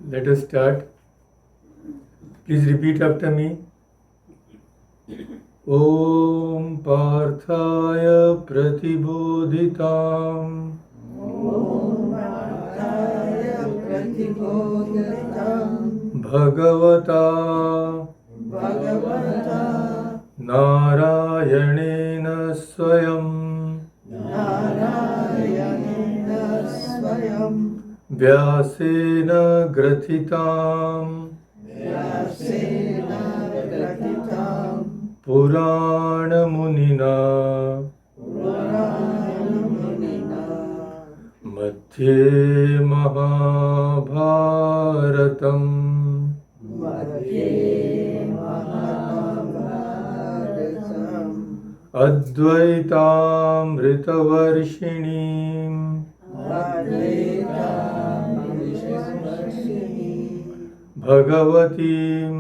Let us start. Please repeat after me. Om Parthaya Pratibodhitam Bhagavata Narayanena Swayam Vyasena Grathitam Purana Munina Madhye Mahabharatam Advaitaamritavarshinim Bhagavatim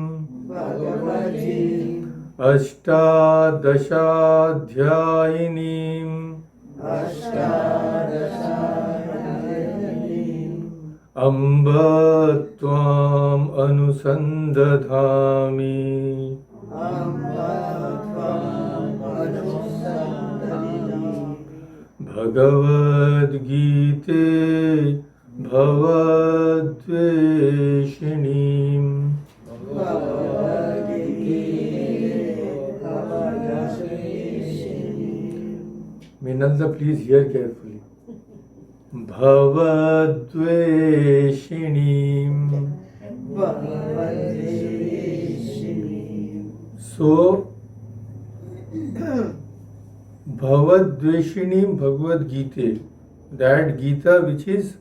Ashtadashadhyayinim Amba Tvam Anusandadhami Bhagavad Gita Bhavadveshinim Minanda, please hear carefully. Bhavadveshinim. So, Bhavadveshinim Bhagavad Gita, that Gita which is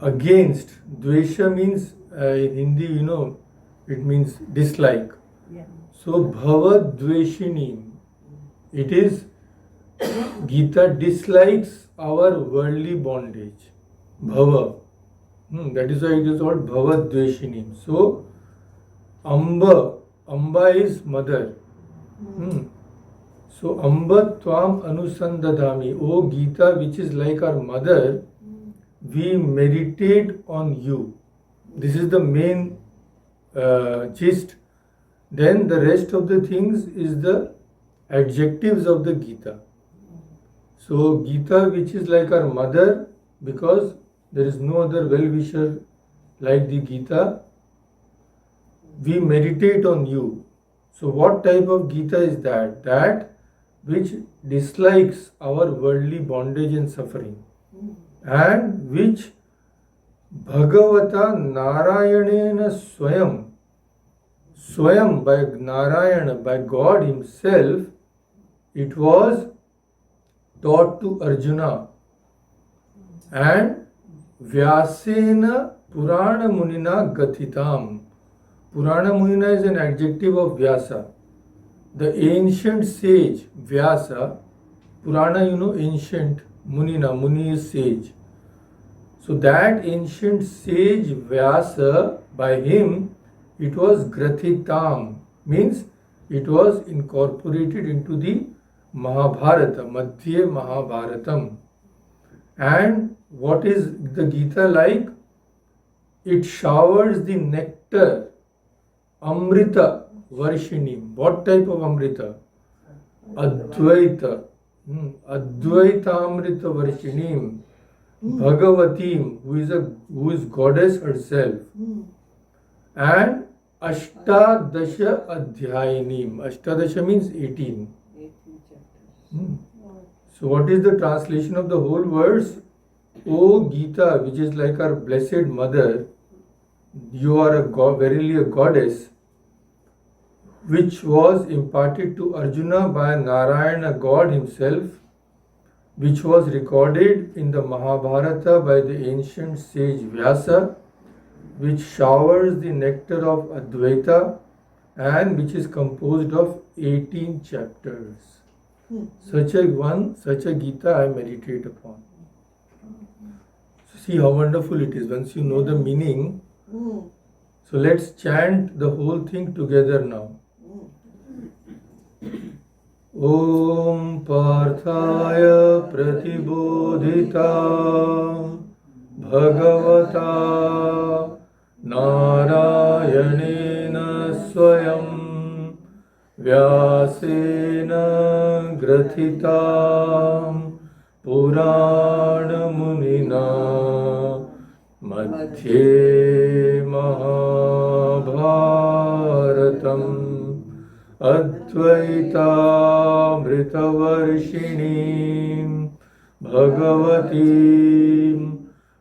against. Dvesha means, in Hindi, it means dislike. Yeah. So, Bhavadveshinim. It is Gita dislikes our worldly bondage. Bhava. That is why it is called Bhavadveshinim. So, Amba is mother. So, Amba Tvam Anusandadhami. O Gita, which is like our mother, we meditate on you. This is the main gist. Then the rest of the things is the adjectives of the Gita. So Gita, which is like our mother, because there is no other well-wisher like the Gita, we meditate on you. So what type of Gita is that? That which dislikes our worldly bondage and suffering, and which Bhagavata Narayanena Swayam by Narayana, by God himself, it was taught to Arjuna, and Vyasena Purana Munina Gathitam. Purana Munina is an adjective of Vyasa. The ancient sage Vyasa, Purana, ancient, Munina, Muni is sage. So that ancient sage Vyasa, by him, it was Grathitam, means it was incorporated into the Mahabharata, Madhye Mahabharatam. And what is the Gita like? It showers the nectar, Amrita Varshinim. What type of Amrita? Advaita. Advaita Amrita Varshinim. Bhagavatim, who is goddess herself. And Ashtadasha Adhyayinim. Ashtadasha means 18. So what is the translation of the whole verse? O Gita, which is like our blessed mother, you are verily a goddess, which was imparted to Arjuna by Narayana, God himself, which was recorded in the Mahabharata by the ancient sage Vyasa, which showers the nectar of Advaita, and which is composed of 18 chapters. Such a Gita I meditate upon. So see how wonderful it is once you know the meaning. So let's chant the whole thing together now. Om Parthaya Pratibodhita Bhagavata Narayanena Swayam Vyasena Grathitam Purana Munina Madhye Mahabharatam Advaitaamritavarshini Bhagavati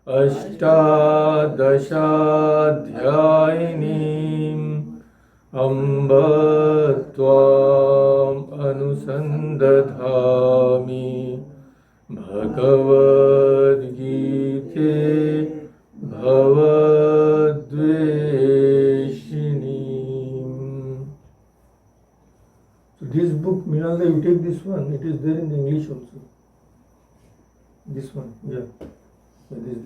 Ashtadashaadhyayini Amba Tvam Anusandadhami Bhagavad Gita Bhavadveshini. So this book, Minalda, you take this one. It is there in the English also. This one, yeah. So this.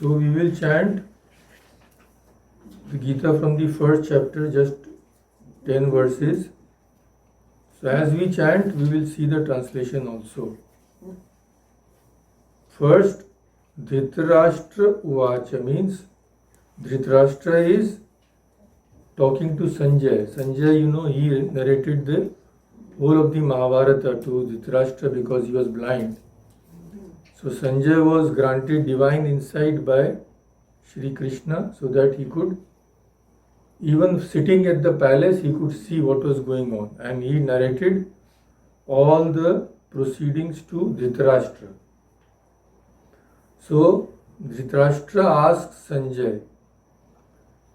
So we will chant the Gita from the first chapter, just 10 verses. So as we chant, we will see the translation also. First, Dhritarashtra Uvacha means Dhritarashtra is talking to Sanjay. Sanjay, he narrated the whole of the Mahabharata to Dhritarashtra because he was blind. So Sanjay was granted divine insight by Shri Krishna so that he could, even sitting at the palace, he could see what was going on. And he narrated all the proceedings to Dhritarashtra. So Dhritarashtra asks Sanjay,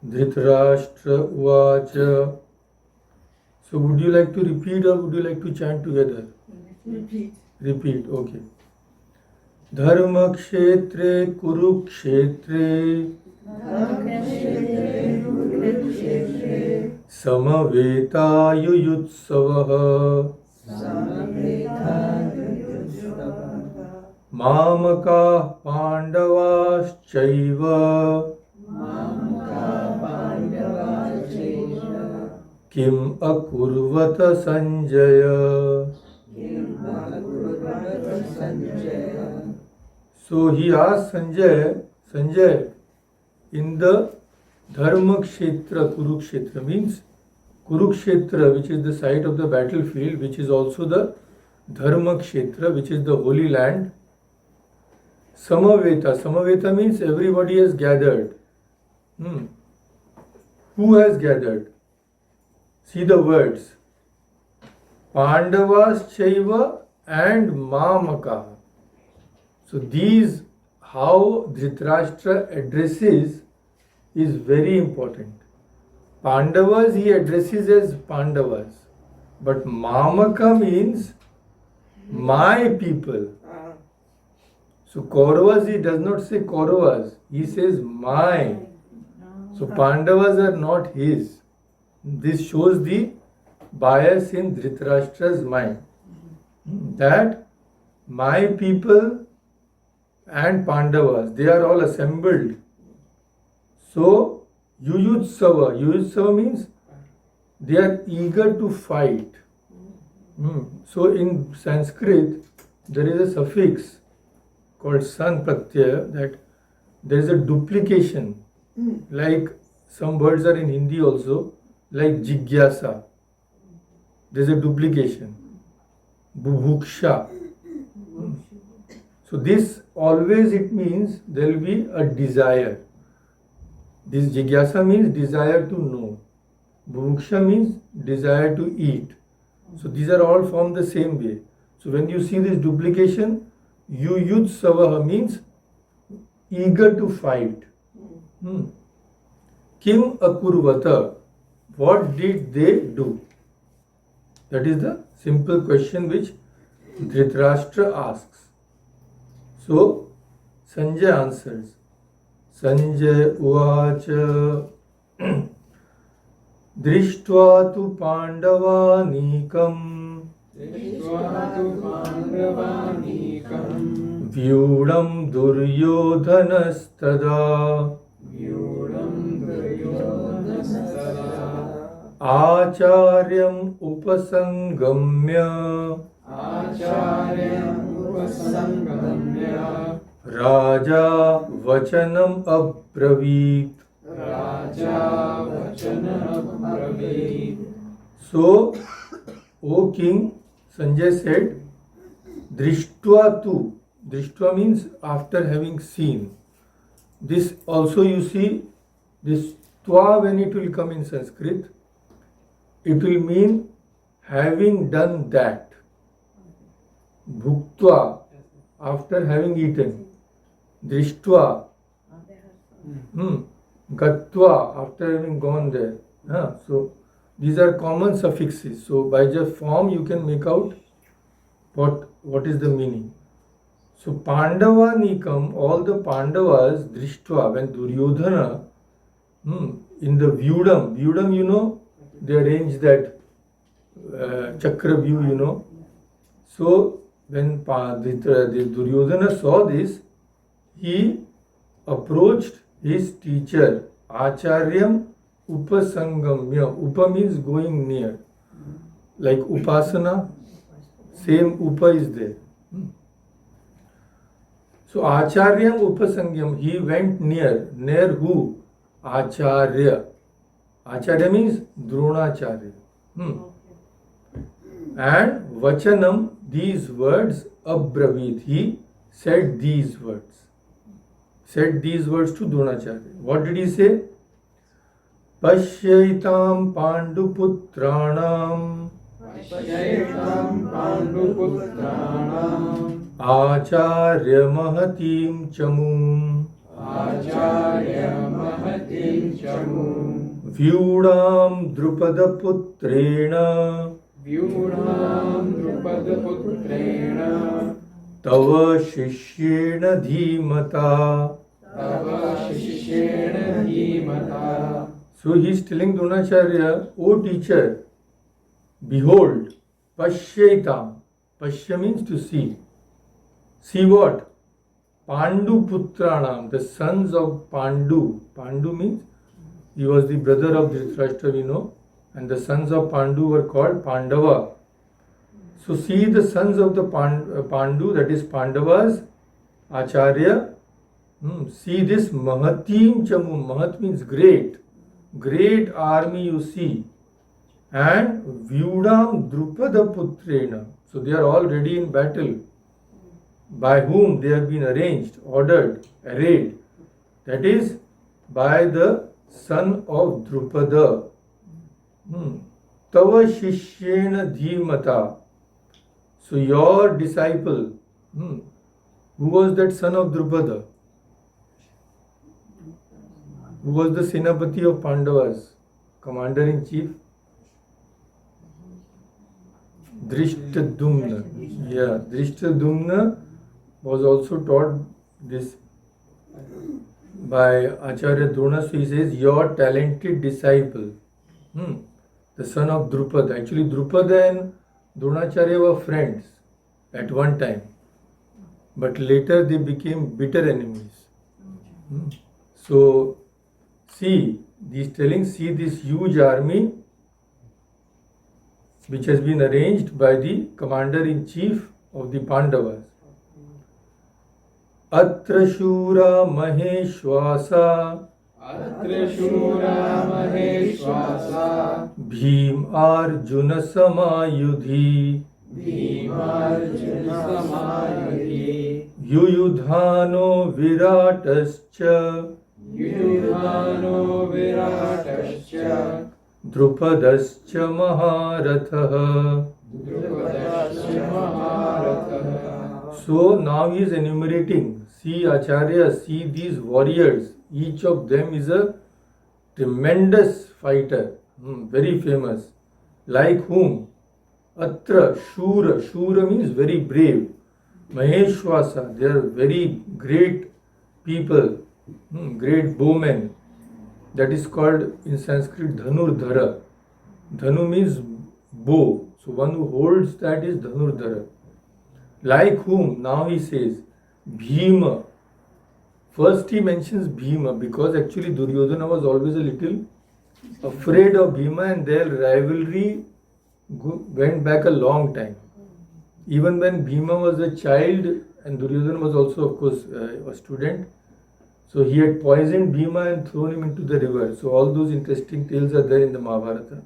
Dhritarashtra Uvacha. So would you like to repeat or would you like to chant together? Repeat. Repeat, okay. Dharma kshetre kurukshetre samaveta yuyutsavah mamaka pandavaschaiva kim akurvata Sanjaya. So he asked Sanjay, in the Dharma Kshetra, Kurukshetra means Kurukshetra, which is the site of the battlefield, which is also the Dharma Kshetra, which is the holy land. Samaveta means everybody has gathered. Who has gathered? See the words. Pandavas Chaiva and Mamaka. So these, how Dhritarashtra addresses is very important. Pandavas he addresses as Pandavas. But Mamaka means my people. So Kauravas he does not say Kauravas. He says my. So Pandavas are not his. This shows the bias in Dhritarashtra's mind. That my people and Pandavas, they are all assembled. So, Yuyutsava means they are eager to fight. So, in Sanskrit, there is a suffix called san pratyaya, that there is a duplication. Like some words are in Hindi also, like jigyasa. There is a duplication. Bubhuksha. So this always it means there will be a desire. This jigyasa means desire to know. Bhuksha means desire to eat. So these are all formed the same way. So when you see this duplication, Yuyutsavaha means eager to fight. Kim akurvata, what did they do? That is the simple question which Dhritarashtra asks. So Sanjay answers. Sanjay uvacha Drishtva tu Pandavanikam Vyudam Duryodhanastada Acharyam upasangamya Acharyam upasangamya Raja Vachanam Abravit. Raja vachanam abravit. So, O king, Sanjay said, Drishtva tu. Drishtva means after having seen. This also you see, this twa when it will come in Sanskrit, it will mean having done that. Bhuktva, after having eaten. Drishtva, Gatva, after having gone there. So these are common suffixes. So by just form you can make out what is the meaning. So Pandava Nikam, all the Pandavas, Drishtva, when Duryodhana, in the Vyudam, you know, they arrange that chakra view, you know. So when the Duryodhana saw this, he approached his teacher, Acharyam Upasangamya. Upa means going near. Like Upasana, same Upa is there. So Acharyam Upasangyam, he went near. Near who? Acharya. Acharya means Dronacharya. And Vachanam, these words, Abravit, he said these words. Said these words to Dronacharya. What did he say? Pashyaitam Panduputranam Pashyaitam Panduputranam Acharya Mahatim Chamum Acharya Mahatim Chamum Vyudam Drupada Putrena Vyudam Drupada Putrena Tava Shishyena Dhimata. Tava Shishyena Dhimata. So he is telling Dronacharya, O teacher, behold, Pashyaitam. Pashya means to see. See what? Pandu Putranam, the sons of Pandu. Pandu means he was the brother of Dhritarashtra, we know, and the sons of Pandu were called Pandava. So see the sons of the Pandu, that is Pandavas, Acharya. See this Mahatim Chamum. Mahat means great. Great army you see. And Vyudam Drupada Putrena. So they are already in battle. By whom they have been arranged, ordered, arrayed. That is by the son of Drupada. Tava Shishyena Dhimata. So your disciple, who was that son of Drupada? Who was the Senapati of Pandavas? Commander-in-chief? Drishtadumna. Yeah, Drishtadumna was also taught this by Acharya Drona. So he says, your talented disciple, the son of Drupada. Actually, Drupada and Dronacharya were friends at one time, but later they became bitter enemies. So, see this huge army which has been arranged by the commander-in-chief of the Pandavas. Atra Shura Maheshwasa Atra Shura Maheshwasa Bhim Arjuna Samayudhi Bhimarjuna Samayudhi Yuyudhano Viratascha Yudhano Viratascha Drupadascha Maharatha. Drupadascha Maharatha. So now he is enumerating. See Acharya, see these warriors. Each of them is a tremendous fighter, very famous. Like whom? Atra Shura. Shura means very brave. Maheshwasa, they are very great people, great bowmen. That is called in Sanskrit Dhanurdhara. Dhanu means bow. So one who holds that is Dhanurdhara. Like whom? Now he says Bhima. First he mentions Bhima because actually Duryodhana was always a little afraid of Bhima and their rivalry went back a long time. even when Bhima was a child and Duryodhana was also, of course, a student, so he had poisoned Bhima and thrown him into the river. So all those interesting tales are there in the Mahabharata.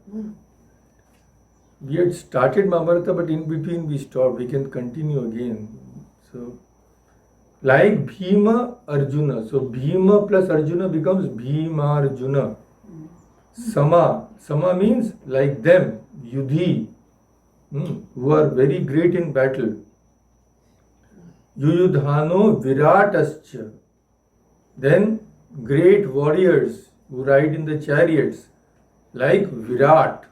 We had started Mahabharata, but in between we stopped. We can continue again. So, like Bhima, Arjuna. So Bhima plus Arjuna becomes Bhima Arjuna. Sama means like them, Yudhi, who are very great in battle. Yuyudhano Viratascha. Then great warriors who ride in the chariots, like Virat.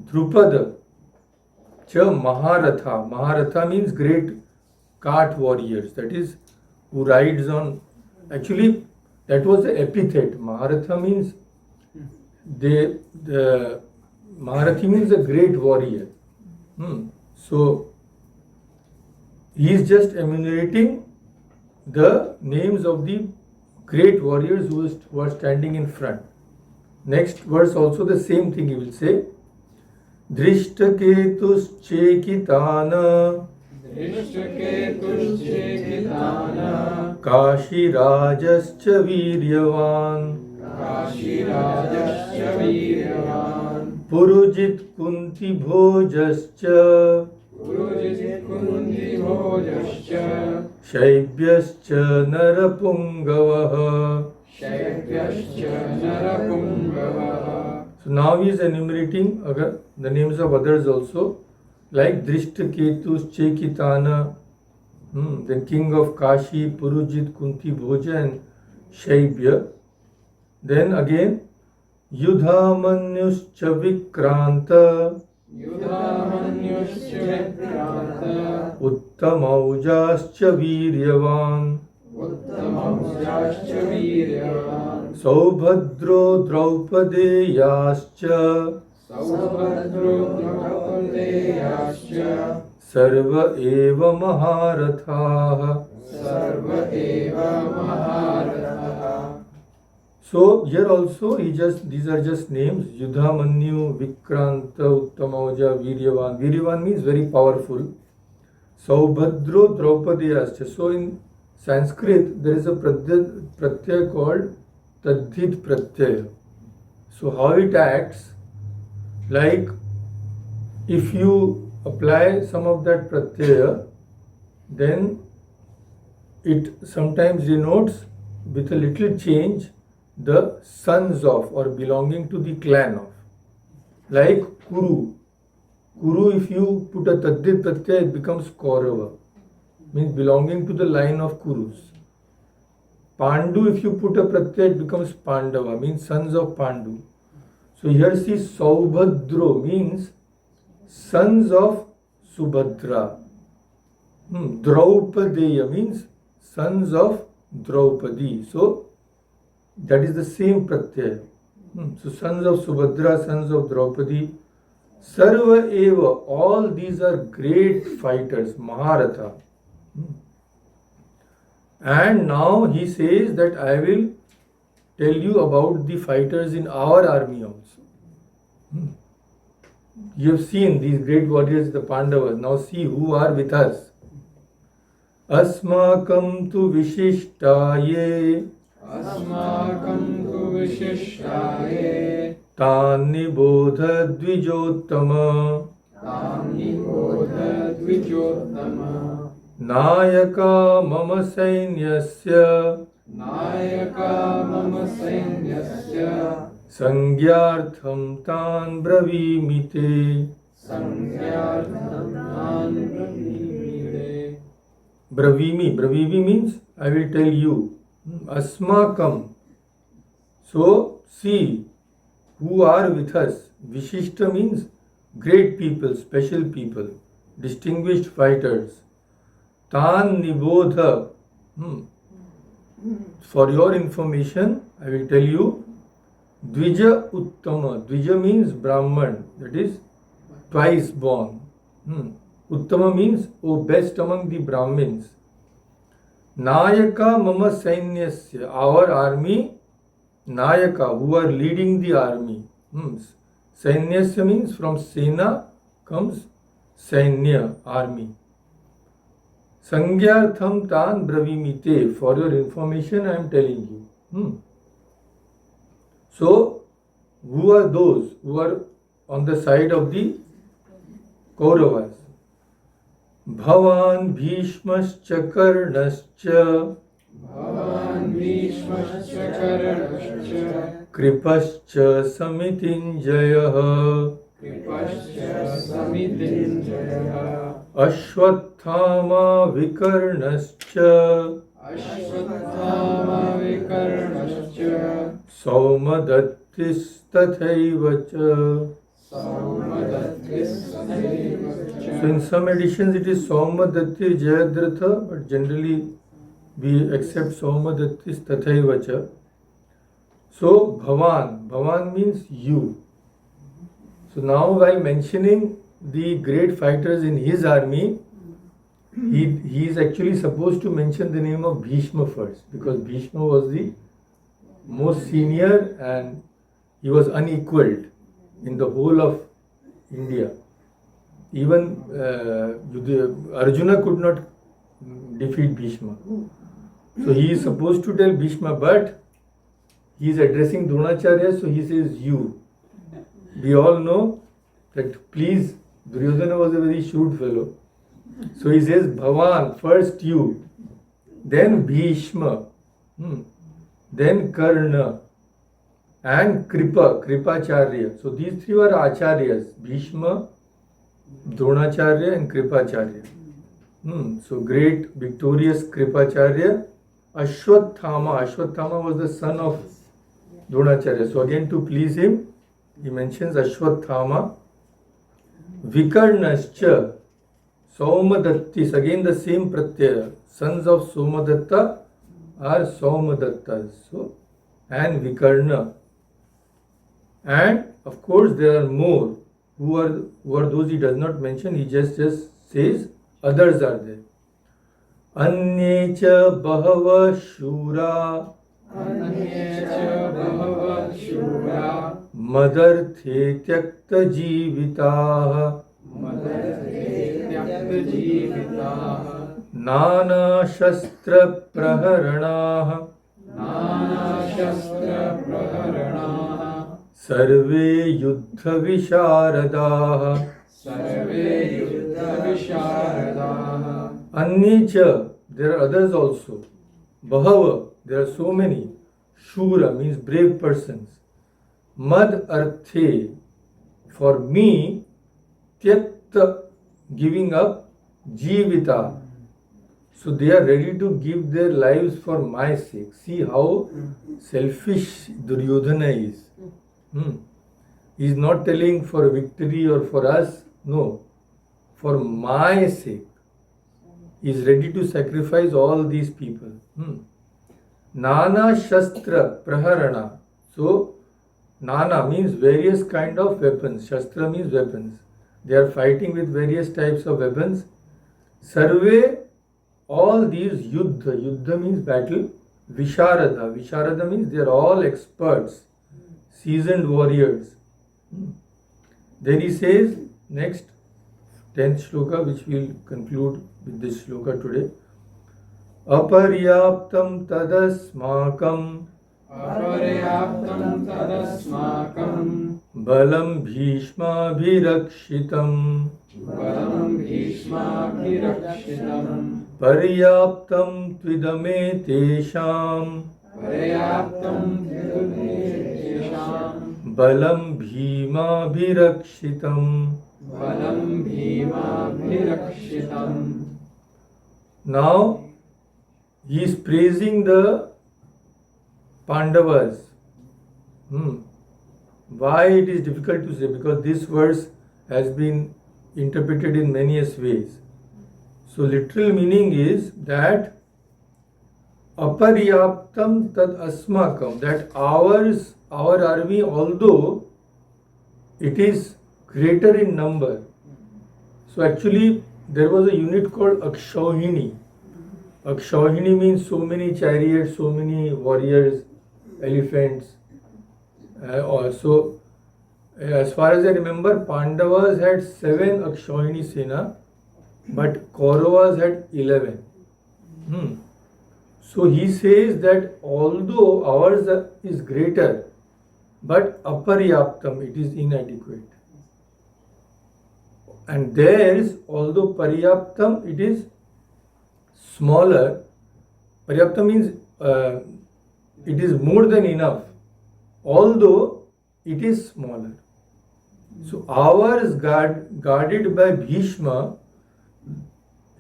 Drupada. Cha Maharatha. Maharatha means great cart warriors. That is, who rides on. Actually, that was the epithet. Maharatha means the Maharathi means a great warrior. So he is just enumerating the names of the great warriors who were standing in front. Next verse also the same thing he will say. Drishtaketuschekitana Drishtaketuschekitana Kashirajascha Viryavan Kashirajascha Viryavan Purujit Kunti Bhojascha Purujit Kunti Bhojascha Shaibhyascha Narapungavaha. Shaibhyascha Narapungavaha. So now he is enumerating the names of others also, like Drishtaketu, Chekitana, then king of Kashi, Purujit, Kunti Bhoja and Shaibhya. Then again, Yudhamanyuscha Vikranta Yudhamanyuscha Vikranta Uttamaujascha Viryavan Uttamaujascha Viryavan Saubhadro Draupadeyascha Saubhadro Draupadeyascha Sarva eva Maharathaha. Sarva eva Maharathaha. So here also these are just names. Yudhamanyu, Vikranta, Uttamauja, Viryavan. Viryavan means very powerful. Saubhadro Draupadeyascha. So in Sanskrit there is a pratyaya called Tadhit Pratyaya. So how it acts, like if you apply some of that pratyaya, then it sometimes denotes with a little change the sons of or belonging to the clan of. Like Kuru. Kuru, if you put a Tadhit Pratyaya, it becomes Kaurava, means belonging to the line of Kurus. Pandu, if you put a Pratyaya, it becomes Pandava, means sons of Pandu. So here see Saubhadro means sons of Subhadra. Draupadeya means sons of Draupadi. So that is the same pratyaya. So sons of Subhadra, sons of Draupadi. Sarva eva, all these are great fighters, Maharatha. And now he says that I will tell you about the fighters in our army also. You have seen these great warriors, the Pandavas. Now see who are with us. Asmakam tu vishishtaye Asmakam tu vishishtaye Tan nibodha dvijottama Tam nibodha dvijottama Nayaka mama sainyasya Nayaka mama sainyasya Sangyartham tan bravimite. Sangyartham tan bravimite. Bravimi means I will tell you. Asmakam. So see who are with us. Vishishta means great people, special people, distinguished fighters. Tan nibodha. For your information, I will tell you. Dvija Uttama. Dvija means Brahman, that is twice born. Uttama means, oh, best among the Brahmins. Nayaka mama sainyasya. Our army, Nayaka, who are leading the army. Sainyasya means from Sena comes Sainya, army. Sangyartham tan bravimite. For your information, I am telling you. So, who are those who are on the side of the Kauravas? Bhavan Bhishmascha Karnascha Bhavan Bhishmascha Karnascha Kripascha Samitinjayah Kripascha Samitinjayah Ashwathama Vikarnascha Ashwathama Vikarnascha Saumadattis Tathaivacha. So in some editions it is Saumadatti Jayadratha, but generally we accept Saumadattis Tathaivacha. So Bhavan means you. So now while mentioning the great fighters in his army, he is actually supposed to mention the name of Bhishma first, because Bhishma was the most senior and he was unequaled in the whole of India. Even Arjuna could not defeat Bhishma. So he is supposed to tell Bhishma, but he is addressing Dronacharya, so he says you. We all know that please, Duryodhana was a very shrewd fellow. So he says Bhavan, first you, then Bhishma, then Karna, and Kripacharya. So these three were acharyas: Bhishma, Dronacharya, and Kripacharya. So great, victorious Kripacharya. Ashwathama was the son of Dronacharya. So again, to please him, he mentions Ashwathama. Vikarnascha, Saumadattis, again the same pratyaya. Sons of Somadatta are Saumadattas. So, and Vikarna. And of course there are more. Who are those he does not mention, he just says others are there. Anyecha Bahava Shura Madarthe Tyakta Jivitaha Nana Shastra Praharanaha Sarve Yuddha Visharadaha. Anyecha, there are others also. Bahava, there are so many. Shura means brave persons. Mad Arthe, for me, Tyakta, giving up, Jivita. So they are ready to give their lives for my sake. See how selfish Duryodhana is. He is not telling for victory or for us. No. For my sake. He is ready to sacrifice all these people. Nana Shastra Praharana. So, Nana means various kind of weapons. Shastra means weapons. They are fighting with various types of weapons. Sarve, all these Yuddha. Yuddha means battle. Visharada. Visharada means they are all experts. Seasoned warriors. Then he says, next 10th shloka, which we will conclude with this shloka today. Aparyaptam tadasmakam balam bhishma bhirakshitam paryaptam tvidame tesham balam bhima bhirakshitam. Now he is praising the Pandavas. Why it is difficult to say? Because this verse has been interpreted in many ways. So literal meaning is that aparyaptam tad asmakam, that our army, although it is greater in number. So actually there was a unit called Akshauhini. Akshauhini means so many chariots, so many warriors, elephants. So As far as I remember, Pandavas had 7 Akshayani Sena, but Kauravas had 11. Hmm. So he says that although ours is greater, but aparyaptam, it is inadequate. And theirs, although paryaptam, it is smaller. Paryaptam means it is more than enough, although it is smaller. So ours guarded by Bhishma,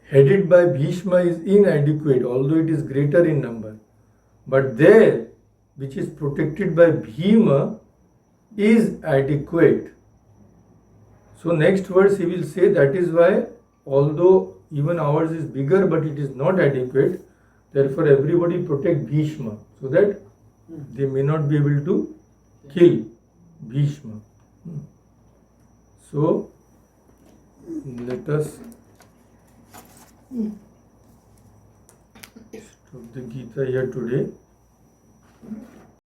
headed by Bhishma, is inadequate, although it is greater in number. But there, which is protected by Bhima, is adequate. So next verse he will say, that is why, although even ours is bigger, but it is not adequate, therefore everybody protect Bhishma, so that they may not be able to kill Bhishma. So let us stop the Gita here today.